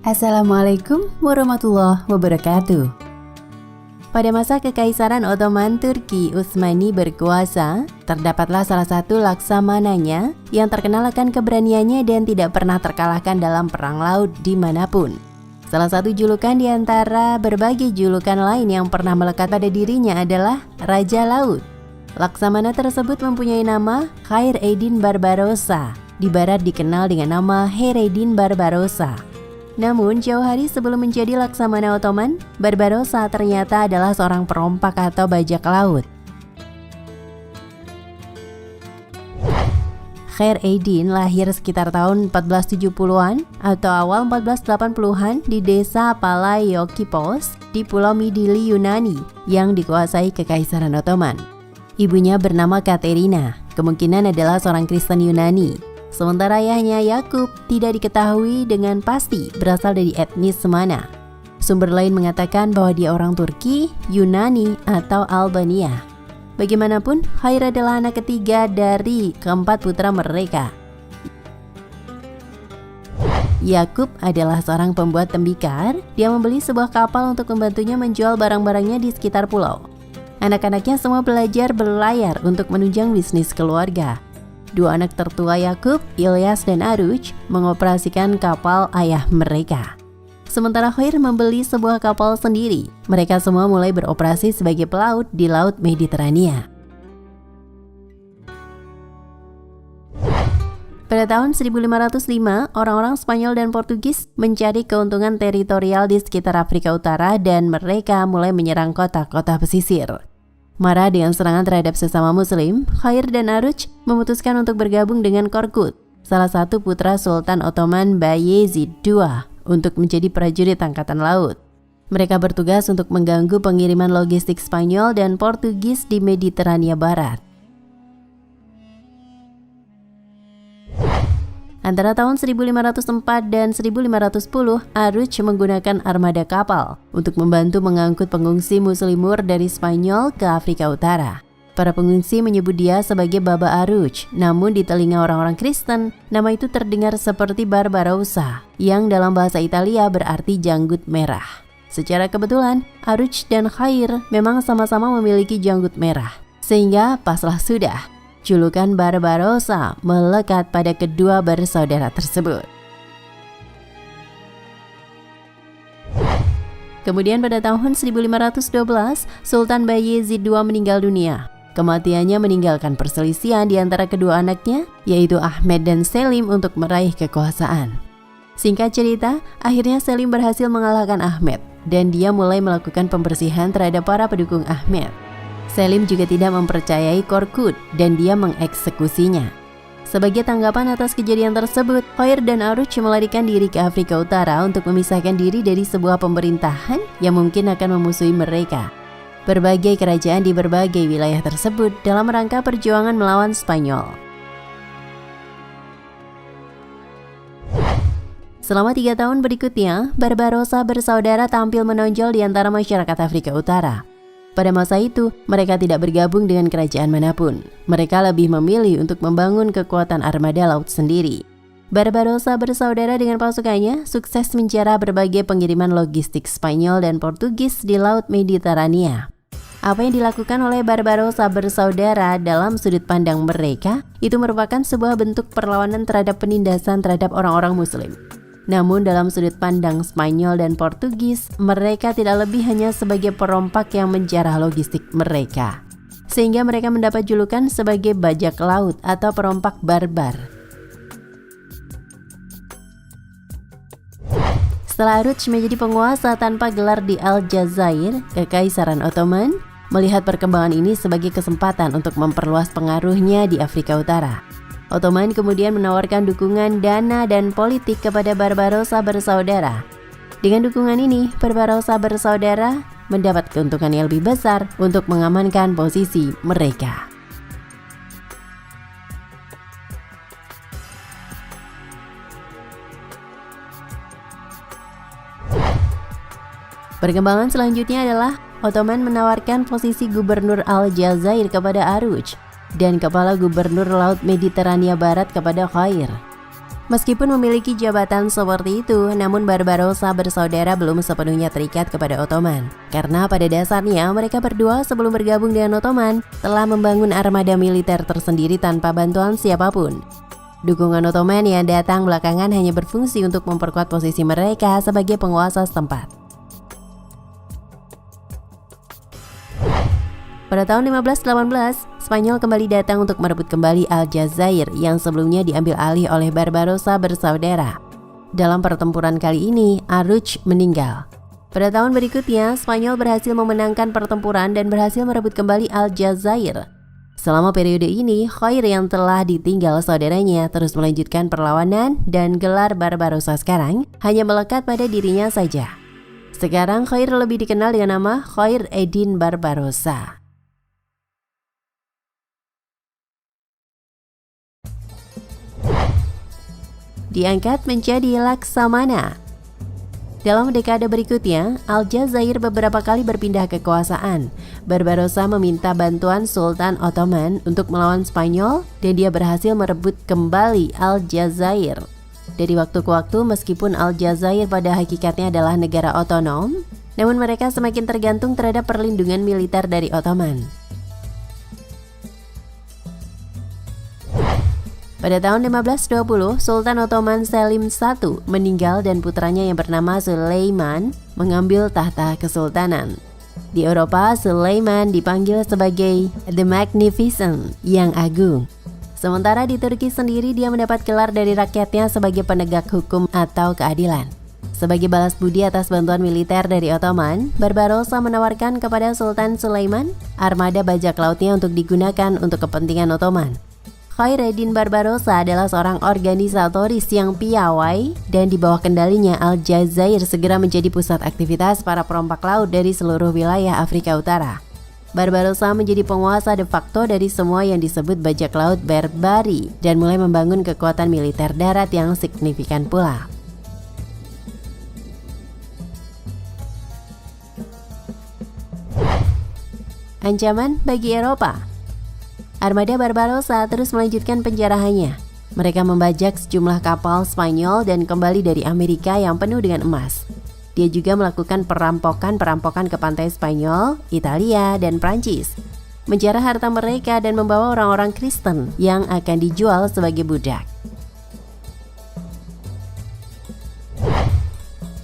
Assalamualaikum warahmatullahi wabarakatuh. Pada masa Kekaisaran Ottoman Turki Utsmani berkuasa, terdapatlah salah satu laksamananya yang terkenal akan keberaniannya dan tidak pernah terkalahkan dalam perang laut dimanapun. Salah satu julukan di antara berbagai julukan lain yang pernah melekat pada dirinya adalah Raja Laut. Laksamana tersebut mempunyai nama Khair Eddin Barbarossa, di barat dikenal dengan nama Khaireddin Barbarossa. Namun, jauh hari sebelum menjadi Laksamana Ottoman, Barbarossa ternyata adalah seorang perompak atau bajak laut. Khaireddin lahir sekitar tahun 1470-an atau awal 1480-an di desa Palaiokipos di Pulau Midilli Yunani yang dikuasai Kekaisaran Ottoman. Ibunya bernama Katerina, kemungkinan adalah seorang Kristen Yunani. Sementara ayahnya Yakub tidak diketahui dengan pasti berasal dari etnis mana. Sumber lain mengatakan bahwa dia orang Turki, Yunani, atau Albania. Bagaimanapun, Khair adalah anak ketiga dari keempat putra mereka. Yakub adalah seorang pembuat tembikar. Dia membeli sebuah kapal untuk membantunya menjual barang-barangnya di sekitar pulau. Anak-anaknya semua belajar berlayar untuk menunjang bisnis keluarga. Dua anak tertua Yakub, Ilyas dan Aruch, mengoperasikan kapal ayah mereka. Sementara Khair membeli sebuah kapal sendiri. Mereka semua mulai beroperasi sebagai pelaut di Laut Mediterania. Pada tahun 1505, orang-orang Spanyol dan Portugis mencari keuntungan teritorial di sekitar Afrika Utara dan mereka mulai menyerang kota-kota pesisir. Marah dengan serangan terhadap sesama muslim, Khair dan Aruch memutuskan untuk bergabung dengan Korkut, salah satu putra Sultan Ottoman Bayezid II, untuk menjadi prajurit angkatan laut. Mereka bertugas untuk mengganggu pengiriman logistik Spanyol dan Portugis di Mediterania Barat. Antara tahun 1504 dan 1510, Aruch menggunakan armada kapal untuk membantu mengangkut pengungsi muslimur dari Spanyol ke Afrika Utara. Para pengungsi menyebut dia sebagai Baba Aruch, namun di telinga orang-orang Kristen, nama itu terdengar seperti Barbarossa, yang dalam bahasa Italia berarti janggut merah. Secara kebetulan, Aruch dan Khair memang sama-sama memiliki janggut merah, sehingga paslah sudah. Julukan Barbarossa melekat pada kedua bersaudara tersebut. Kemudian pada tahun 1512, Sultan Bayezid II meninggal dunia. Kematiannya meninggalkan perselisihan di antara kedua anaknya, yaitu Ahmed dan Selim untuk meraih kekuasaan. Singkat cerita, akhirnya Selim berhasil mengalahkan Ahmed, dan dia mulai melakukan pembersihan terhadap para pendukung Ahmed. Selim juga tidak mempercayai Korkut dan dia mengeksekusinya. Sebagai tanggapan atas kejadian tersebut, Khair dan Aruch melarikan diri ke Afrika Utara untuk memisahkan diri dari sebuah pemerintahan yang mungkin akan memusuhi mereka. Berbagai kerajaan di berbagai wilayah tersebut dalam rangka perjuangan melawan Spanyol. Selama 3 tahun berikutnya, Barbarossa bersaudara tampil menonjol di antara masyarakat Afrika Utara. Pada masa itu, mereka tidak bergabung dengan kerajaan manapun. Mereka lebih memilih untuk membangun kekuatan armada laut sendiri. Barbarossa bersaudara dengan pasukannya sukses menjara berbagai pengiriman logistik Spanyol dan Portugis di Laut Mediterania. Apa yang dilakukan oleh Barbarossa bersaudara dalam sudut pandang mereka itu merupakan sebuah bentuk perlawanan terhadap penindasan terhadap orang-orang Muslim. Namun dalam sudut pandang Spanyol dan Portugis, mereka tidak lebih hanya sebagai perompak yang menjarah logistik mereka. Sehingga mereka mendapat julukan sebagai bajak laut atau perompak barbar. Setelah Aruch menjadi penguasa tanpa gelar di Aljazair, Kekaisaran Ottoman melihat perkembangan ini sebagai kesempatan untuk memperluas pengaruhnya di Afrika Utara. Ottoman kemudian menawarkan dukungan dana dan politik kepada Barbarossa bersaudara. Dengan dukungan ini, Barbarossa bersaudara mendapat keuntungan yang lebih besar untuk mengamankan posisi mereka. Perkembangan selanjutnya adalah Ottoman menawarkan posisi gubernur Aljazair kepada Aruch dan kepala gubernur Laut Mediterania Barat kepada Khair. Meskipun memiliki jabatan seperti itu, namun Barbarossa bersaudara belum sepenuhnya terikat kepada Ottoman. Karena pada dasarnya mereka berdua sebelum bergabung dengan Ottoman telah membangun armada militer tersendiri tanpa bantuan siapapun. Dukungan Ottoman yang datang belakangan hanya berfungsi untuk memperkuat posisi mereka sebagai penguasa setempat. Pada tahun 1518, Spanyol kembali datang untuk merebut kembali Aljazair yang sebelumnya diambil alih oleh Barbarossa bersaudara. Dalam pertempuran kali ini, Aruch meninggal. Pada tahun berikutnya, Spanyol berhasil memenangkan pertempuran dan berhasil merebut kembali Aljazair. Selama periode ini, Khair yang telah ditinggal saudaranya terus melanjutkan perlawanan dan gelar Barbarossa sekarang hanya melekat pada dirinya saja. Sekarang Khair lebih dikenal dengan nama Khair Eddin Barbarossa. Diangkat menjadi laksamana. Dalam dekade berikutnya, Aljazair beberapa kali berpindah kekuasaan. Barbarossa meminta bantuan Sultan Ottoman untuk melawan Spanyol dan dia berhasil merebut kembali Aljazair. Dari waktu ke waktu, meskipun Aljazair pada hakikatnya adalah negara otonom, namun mereka semakin tergantung terhadap perlindungan militer dari Ottoman. Pada tahun 1520, Sultan Ottoman Selim I meninggal dan putranya yang bernama Sulaiman mengambil tahta kesultanan. Di Eropa, Sulaiman dipanggil sebagai The Magnificent, yang agung. Sementara di Turki sendiri dia mendapat gelar dari rakyatnya sebagai penegak hukum atau keadilan. Sebagai balas budi atas bantuan militer dari Ottoman, Barbarossa menawarkan kepada Sultan Sulaiman armada bajak lautnya untuk digunakan untuk kepentingan Ottoman. Khair Eddin Barbarossa adalah seorang organisatoris yang piawai dan di bawah kendalinya Aljazair segera menjadi pusat aktivitas para perompak laut dari seluruh wilayah Afrika Utara. Barbarossa menjadi penguasa de facto dari semua yang disebut bajak laut Berbari dan mulai membangun kekuatan militer darat yang signifikan pula. Ancaman bagi Eropa. Armada Barbarossa terus melanjutkan penjarahannya. Mereka membajak sejumlah kapal Spanyol dan kembali dari Amerika yang penuh dengan emas. Dia juga melakukan perampokan ke pantai Spanyol, Italia, dan Prancis. Menjarah harta mereka dan membawa orang-orang Kristen yang akan dijual sebagai budak.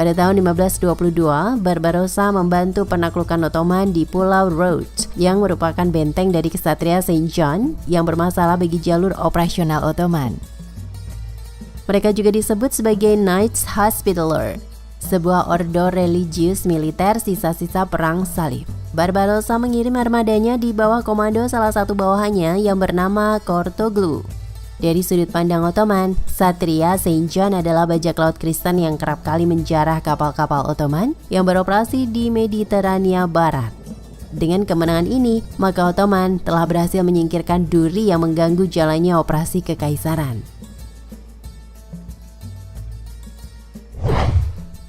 Pada tahun 1522, Barbarossa membantu penaklukan Ottoman di Pulau Rhodes yang merupakan benteng dari kesatria Saint John yang bermasalah bagi jalur operasional Ottoman. Mereka juga disebut sebagai Knights Hospitaller, sebuah ordo religius militer sisa-sisa perang salib. Barbarossa mengirim armadanya di bawah komando salah satu bawahannya yang bernama Kortoglu. Dari sudut pandang Ottoman, Satria Saint John adalah bajak laut Kristen yang kerap kali menjarah kapal-kapal Ottoman yang beroperasi di Mediterania Barat. Dengan kemenangan ini, maka Ottoman telah berhasil menyingkirkan duri yang mengganggu jalannya operasi kekaisaran.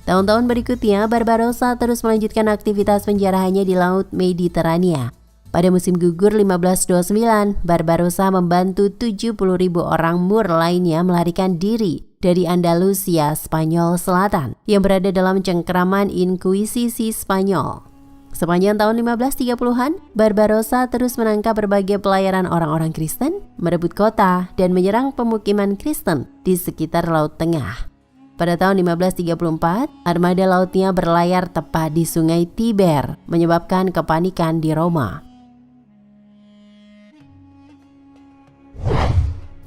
Tahun-tahun berikutnya, Barbarossa terus melanjutkan aktivitas penjarahannya di Laut Mediterania. Pada musim gugur 1529, Barbarossa membantu 70.000 orang Moor lainnya melarikan diri dari Andalusia, Spanyol Selatan, yang berada dalam cengkeraman Inkuisisi Spanyol. Sepanjang tahun 1530-an, Barbarossa terus menangkap berbagai pelayaran orang-orang Kristen, merebut kota, dan menyerang pemukiman Kristen di sekitar Laut Tengah. Pada tahun 1534, armada lautnya berlayar tepat di Sungai Tiber, menyebabkan kepanikan di Roma.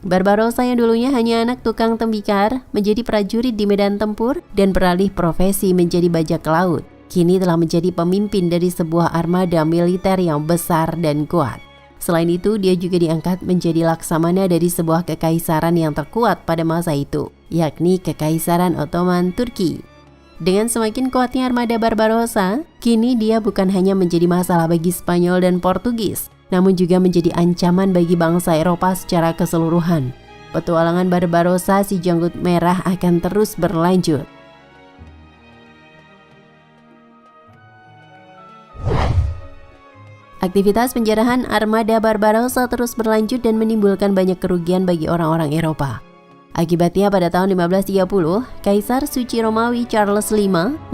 Barbarossa yang dulunya hanya anak tukang tembikar menjadi prajurit di medan tempur dan beralih profesi menjadi bajak laut. Kini telah menjadi pemimpin dari sebuah armada militer yang besar dan kuat. Selain itu, dia juga diangkat menjadi laksamana dari sebuah kekaisaran yang terkuat pada masa itu, yakni Kekaisaran Ottoman Turki. Dengan semakin kuatnya armada Barbarossa, kini dia bukan hanya menjadi masalah bagi Spanyol dan Portugis, namun juga menjadi ancaman bagi bangsa Eropa secara keseluruhan. Petualangan Barbarossa si janggut merah akan terus berlanjut. Aktivitas penjarahan armada Barbarossa terus berlanjut dan menimbulkan banyak kerugian bagi orang-orang Eropa. Akibatnya pada tahun 1530, Kaisar Suci Romawi Charles V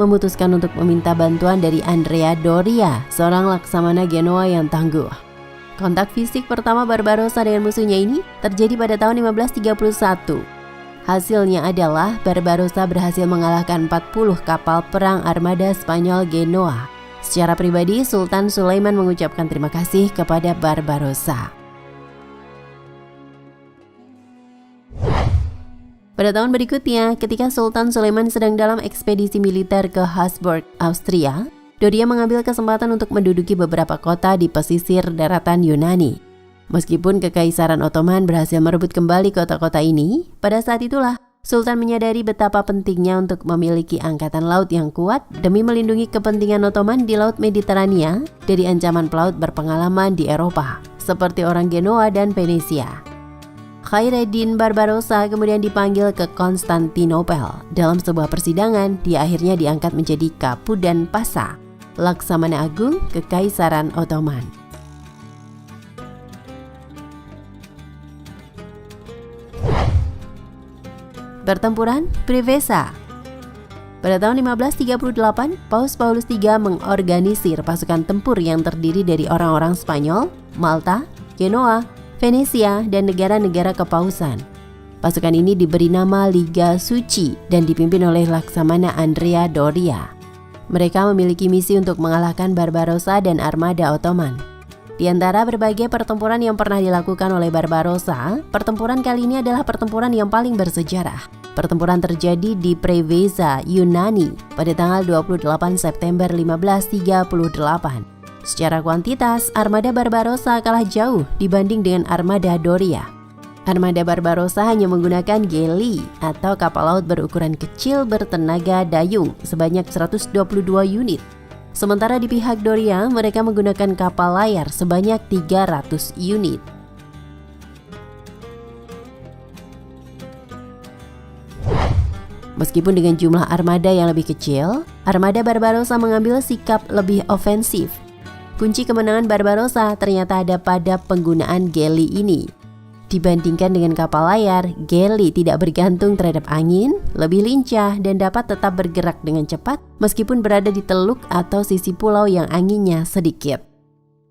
memutuskan untuk meminta bantuan dari Andrea Doria, seorang laksamana Genoa yang tangguh. Kontak fisik pertama Barbarossa dengan musuhnya ini terjadi pada tahun 1531. Hasilnya adalah Barbarossa berhasil mengalahkan 40 kapal perang armada Spanyol Genoa. Secara pribadi, Sultan Sulaiman mengucapkan terima kasih kepada Barbarossa. Pada tahun berikutnya, ketika Sultan Sulaiman sedang dalam ekspedisi militer ke Habsburg, Austria, Doria mengambil kesempatan untuk menduduki beberapa kota di pesisir daratan Yunani. Meskipun Kekaisaran Ottoman berhasil merebut kembali kota-kota ini, pada saat itulah Sultan menyadari betapa pentingnya untuk memiliki angkatan laut yang kuat demi melindungi kepentingan Ottoman di Laut Mediterania dari ancaman pelaut berpengalaman di Eropa, seperti orang Genoa dan Venesia. Khaireddin Barbarossa kemudian dipanggil ke Konstantinopel. Dalam sebuah persidangan, dia akhirnya diangkat menjadi Kapudan Pasa, Laksamana Agung Kekaisaran Ottoman. Pertempuran Preveza. Pada tahun 1538, Paus Paulus III mengorganisir pasukan tempur yang terdiri dari orang-orang Spanyol, Malta, Genoa, Venesia, dan negara-negara kepausan. Pasukan ini diberi nama Liga Suci dan dipimpin oleh Laksamana Andrea Doria. Mereka memiliki misi untuk mengalahkan Barbarossa dan armada Ottoman. Di antara berbagai pertempuran yang pernah dilakukan oleh Barbarossa, pertempuran kali ini adalah pertempuran yang paling bersejarah. Pertempuran terjadi di Preveza, Yunani pada tanggal 28 September 1538. Secara kuantitas, armada Barbarossa kalah jauh dibanding dengan armada Doria. Armada Barbarossa hanya menggunakan geli atau kapal laut berukuran kecil bertenaga dayung sebanyak 122 unit. Sementara di pihak Doria, mereka menggunakan kapal layar sebanyak 300 unit. Meskipun dengan jumlah armada yang lebih kecil, armada Barbarossa mengambil sikap lebih ofensif. Kunci kemenangan Barbarossa ternyata ada pada penggunaan geli ini. Dibandingkan dengan kapal layar, geli tidak bergantung terhadap angin, lebih lincah dan dapat tetap bergerak dengan cepat meskipun berada di teluk atau sisi pulau yang anginnya sedikit.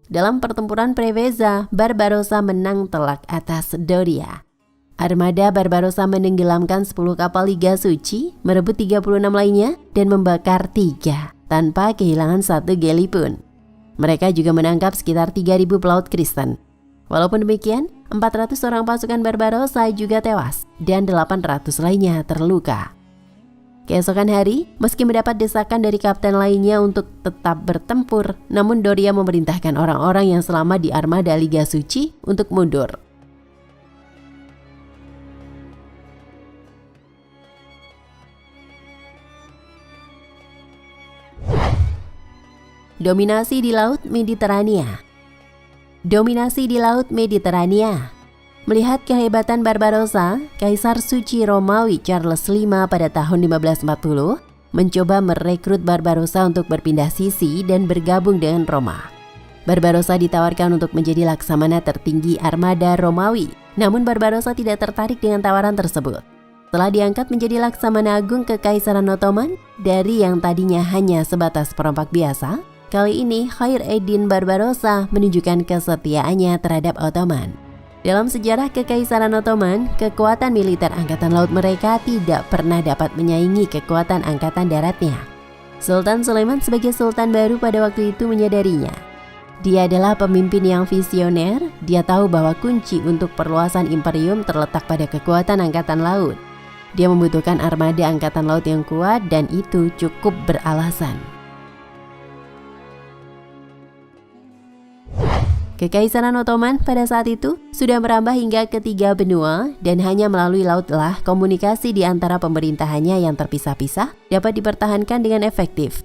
Dalam pertempuran Preveza, Barbarossa menang telak atas Doria. Armada Barbarossa menenggelamkan 10 kapal Liga Suci, merebut 36 lainnya, dan membakar 3 tanpa kehilangan satu geli pun. Mereka juga menangkap sekitar 3.000 pelaut Kristen. Walaupun demikian, 400 orang pasukan Barbarossa juga tewas dan 800 lainnya terluka. Keesokan hari, meski mendapat desakan dari kapten lainnya untuk tetap bertempur, namun Doria memerintahkan orang-orang yang selama di armada Liga Suci untuk mundur. Dominasi di Laut Mediterania. Dominasi di Laut Mediterania. Melihat kehebatan Barbarossa, Kaisar Suci Romawi Charles V pada tahun 1540 mencoba merekrut Barbarossa untuk berpindah sisi dan bergabung dengan Roma. Barbarossa ditawarkan untuk menjadi laksamana tertinggi armada Romawi, namun Barbarossa tidak tertarik dengan tawaran tersebut. Setelah diangkat menjadi laksamana agung Kekaisaran Ottoman dari yang tadinya hanya sebatas perompak biasa, kali ini Khaireddin Barbarossa menunjukkan kesetiaannya terhadap Ottoman. Dalam sejarah Kekaisaran Ottoman, kekuatan militer angkatan laut mereka tidak pernah dapat menyaingi kekuatan angkatan daratnya. Sultan Sulaiman sebagai sultan baru pada waktu itu menyadarinya. Dia adalah pemimpin yang visioner, dia tahu bahwa kunci untuk perluasan imperium terletak pada kekuatan angkatan laut. Dia membutuhkan armada angkatan laut yang kuat dan itu cukup beralasan. Kekaisaran Ottoman pada saat itu sudah merambah hingga ke 3 benua dan hanya melalui lautlah komunikasi di antara pemerintahannya yang terpisah-pisah dapat dipertahankan dengan efektif.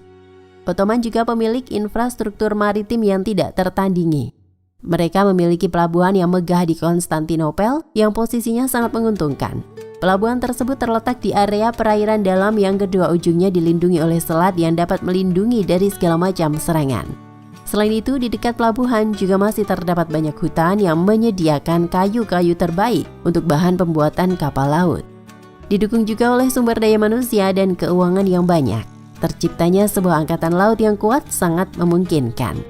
Ottoman juga pemilik infrastruktur maritim yang tidak tertandingi. Mereka memiliki pelabuhan yang megah di Konstantinopel yang posisinya sangat menguntungkan. Pelabuhan tersebut terletak di area perairan dalam yang kedua ujungnya dilindungi oleh selat yang dapat melindungi dari segala macam serangan. Selain itu, di dekat pelabuhan juga masih terdapat banyak hutan yang menyediakan kayu-kayu terbaik untuk bahan pembuatan kapal laut. Didukung juga oleh sumber daya manusia dan keuangan yang banyak, terciptanya sebuah angkatan laut yang kuat sangat memungkinkan.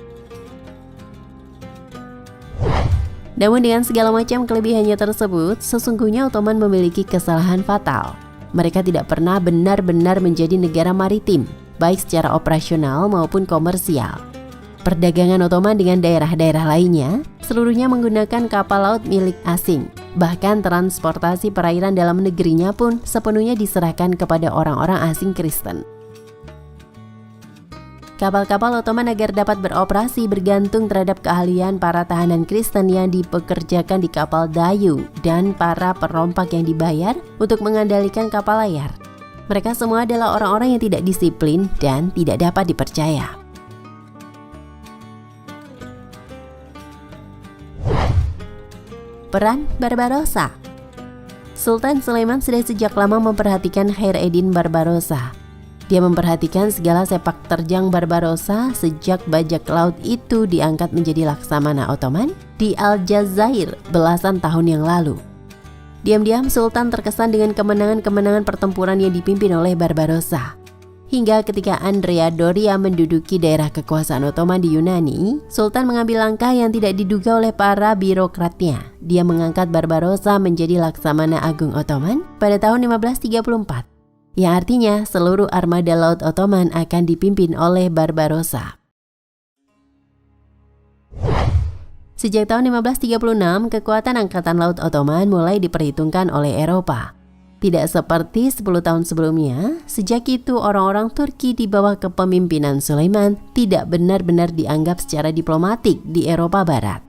Namun dengan segala macam kelebihannya tersebut, sesungguhnya Ottoman memiliki kesalahan fatal. Mereka tidak pernah benar-benar menjadi negara maritim, baik secara operasional maupun komersial. Perdagangan Ottoman dengan daerah-daerah lainnya, seluruhnya menggunakan kapal laut milik asing. Bahkan transportasi perairan dalam negerinya pun sepenuhnya diserahkan kepada orang-orang asing Kristen. Kapal-kapal Ottoman agar dapat beroperasi bergantung terhadap keahlian para tahanan Kristen yang dipekerjakan di kapal dayung dan para perompak yang dibayar untuk mengendalikan kapal layar. Mereka semua adalah orang-orang yang tidak disiplin dan tidak dapat dipercaya. Peran Barbarossa. Sultan Sulaiman sudah sejak lama memperhatikan Khaireddin Barbarossa. Dia memperhatikan segala sepak terjang Barbarossa sejak bajak laut itu diangkat menjadi Laksamana Ottoman di Aljazair belasan tahun yang lalu. Diam-diam Sultan terkesan dengan kemenangan-kemenangan pertempuran yang dipimpin oleh Barbarossa. Hingga ketika Andrea Doria menduduki daerah kekuasaan Ottoman di Yunani, Sultan mengambil langkah yang tidak diduga oleh para birokratnya. Dia mengangkat Barbarossa menjadi Laksamana Agung Ottoman pada tahun 1534, yang artinya seluruh armada laut Ottoman akan dipimpin oleh Barbarossa. Sejak tahun 1536, kekuatan angkatan laut Ottoman mulai diperhitungkan oleh Eropa. Tidak seperti 10 tahun sebelumnya, sejak itu orang-orang Turki di bawah kepemimpinan Sulaiman tidak benar-benar dianggap secara diplomatik di Eropa Barat.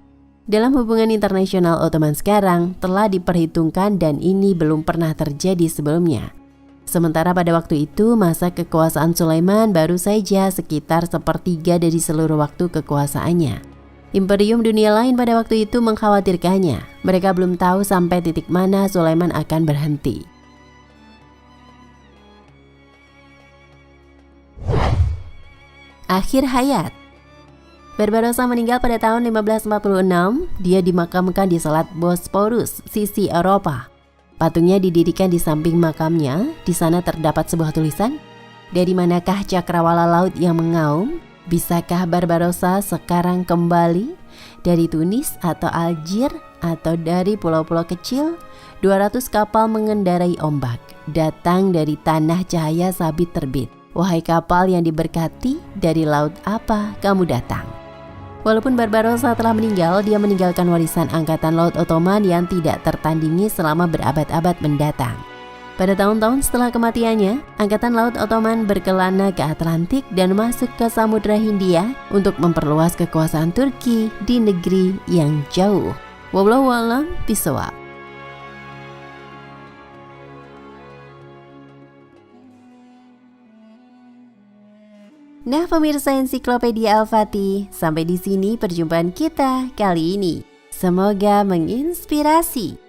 Dalam hubungan internasional Ottoman sekarang telah diperhitungkan dan ini belum pernah terjadi sebelumnya. Sementara pada waktu itu masa kekuasaan Sulaiman baru saja sekitar sepertiga dari seluruh waktu kekuasaannya. Imperium dunia lain pada waktu itu mengkhawatirkannya. Mereka belum tahu sampai titik mana Sulaiman akan berhenti. Akhir hayat. Barbarossa meninggal pada tahun 1546. Dia dimakamkan di Selat Bosporus, sisi Eropa. Patungnya didirikan di samping makamnya. Di sana terdapat sebuah tulisan, "Dari manakah cakrawala laut yang mengaum? Bisakah Barbarossa sekarang kembali? Dari Tunis atau Aljir atau dari pulau-pulau kecil? 200 kapal mengendarai ombak, datang dari tanah cahaya sabit terbit. Wahai kapal yang diberkati, dari laut apa kamu datang?" Walaupun Barbarossa telah meninggal, dia meninggalkan warisan angkatan laut Ottoman yang tidak tertandingi selama berabad-abad mendatang. Pada tahun-tahun setelah kematiannya, angkatan laut Ottoman berkelana ke Atlantik dan masuk ke Samudra Hindia untuk memperluas kekuasaan Turki di negeri yang jauh. Wallahu a'lam bishawab. Nah pemirsa Ensiklopedia Al-Fatih, sampai di sini perjumpaan kita kali ini. Semoga menginspirasi.